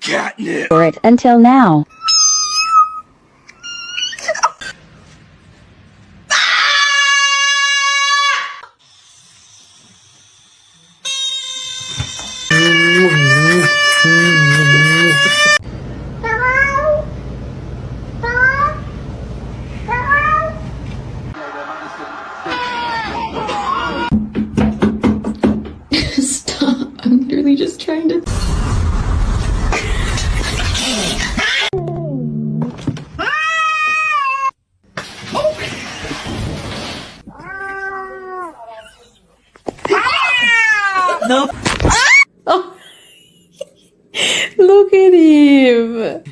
Catnip. For it until now. Stop. I'm literally just trying to. No. Oh. Look at him.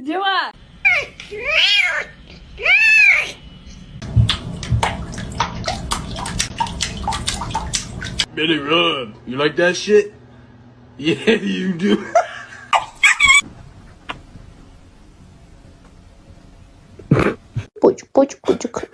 Działa! Billy Run. You like that shit? Yeah, you do. Pucuk.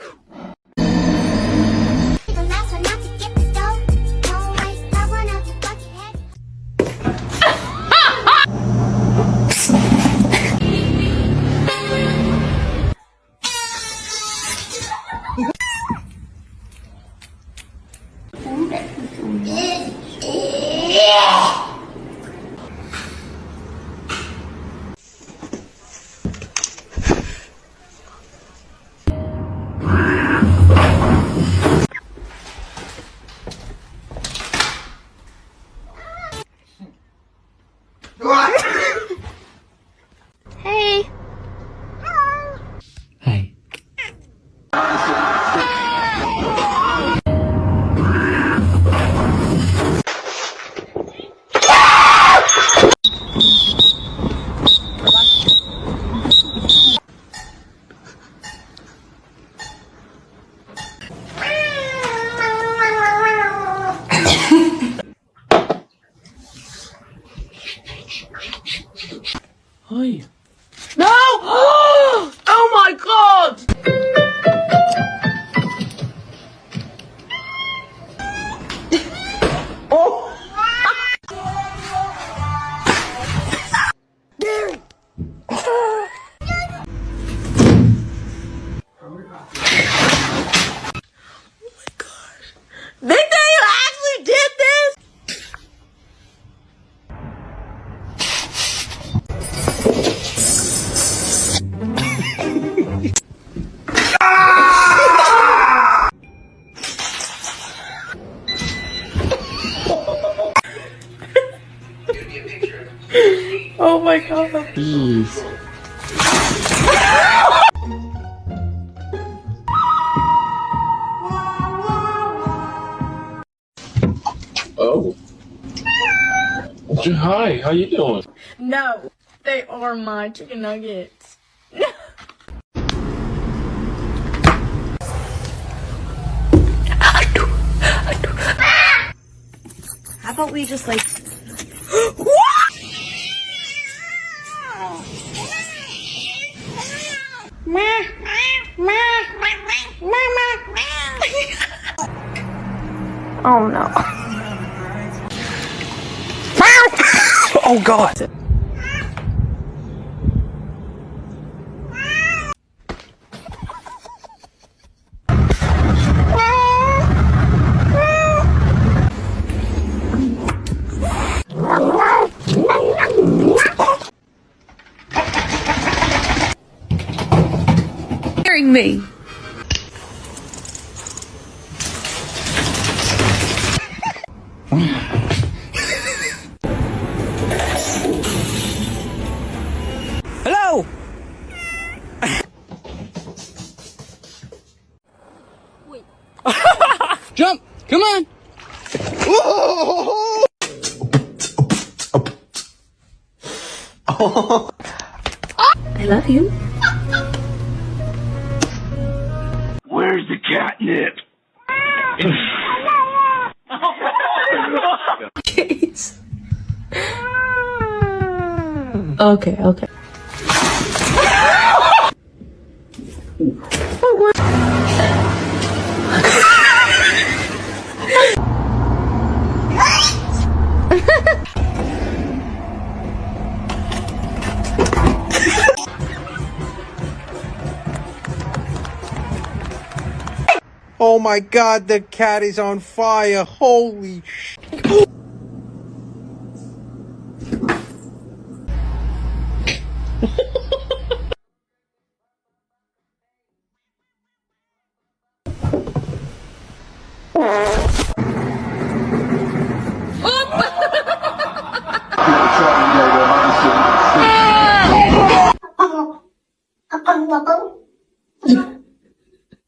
Hey. Hey. Hi. No! Oh my god! Oh! Gary! They think you actually did this? Oh my god. Jeez. Oh. Hi, how you doing? No, they are my chicken nuggets. How about we just like... Oh no. Oh god. Me. I love you. Where's the catnip? Okay, okay. Oh my god, the cat is on fire. Holy sh...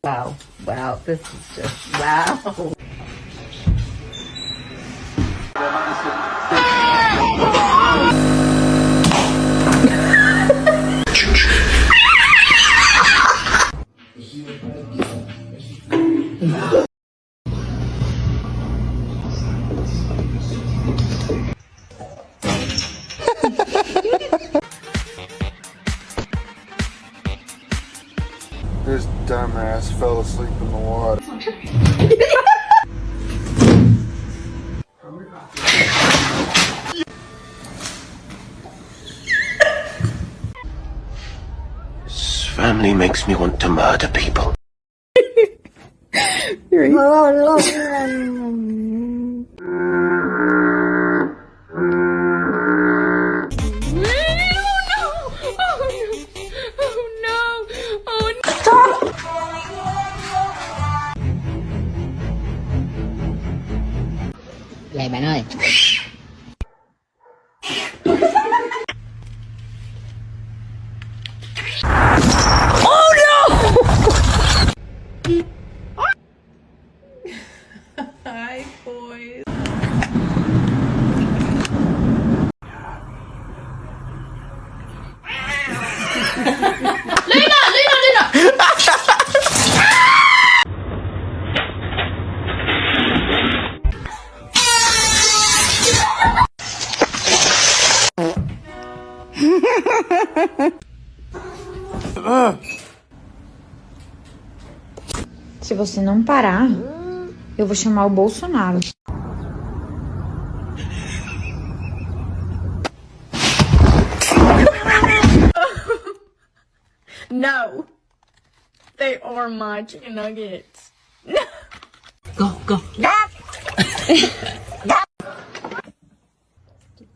Wow. Wow. This is just wow. This dumbass fell asleep in the water. This family makes me want to murder people. Vậy bạn ơi. Hi, boys. Se você não parar, eu vou chamar o Bolsonaro. No. They are my chicken nuggets. Go, go.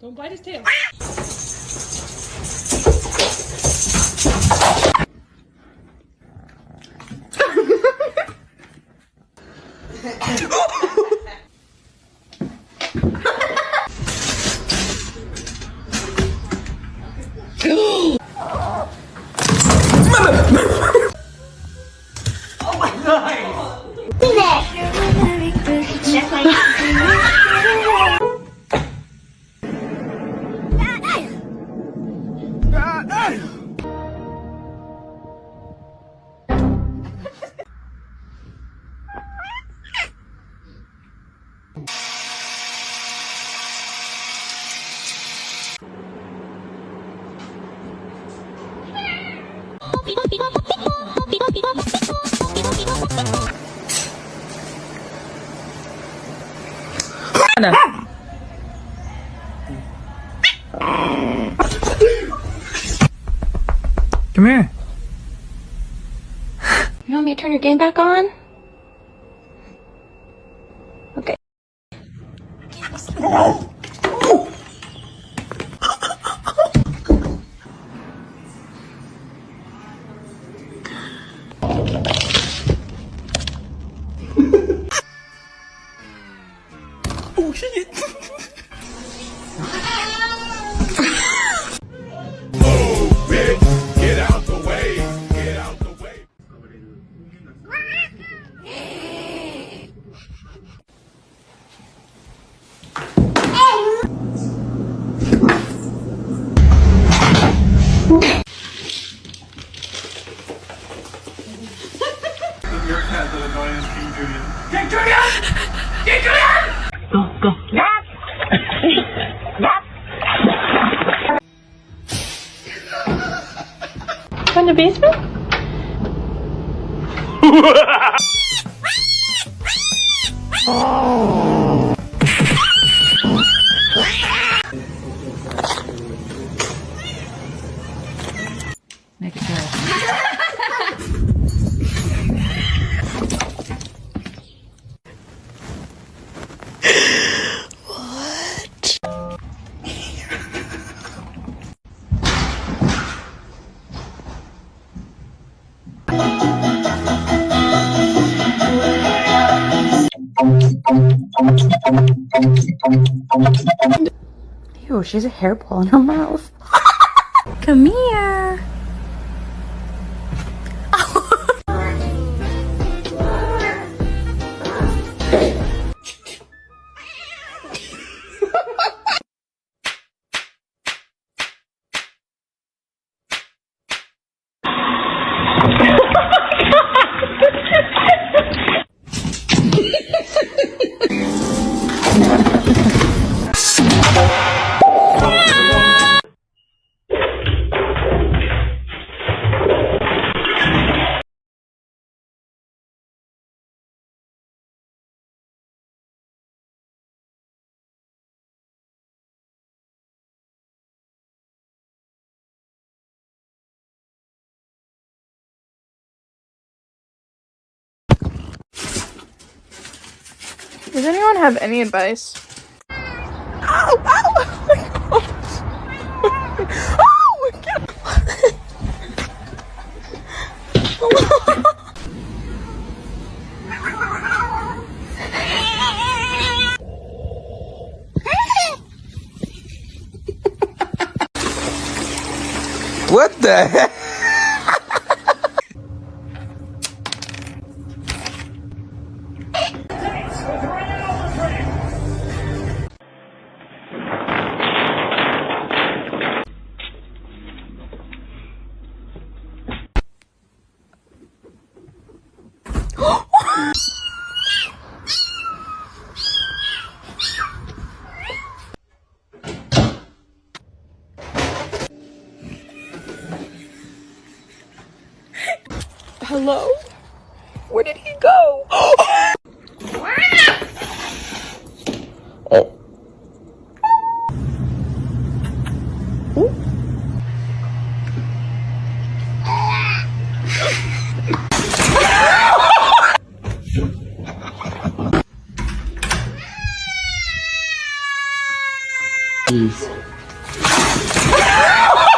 Don't bite his tail. Come here. You want me to turn your game back on? Okay. Oh shit. Get out the way. Get out the way. in the basement? Make it good. Ew, she has a hairball in her mouth. Come here. Does anyone have any advice? Ow! Ow! Oh my god! Oh my god! What the heck? Hello? Where did he go?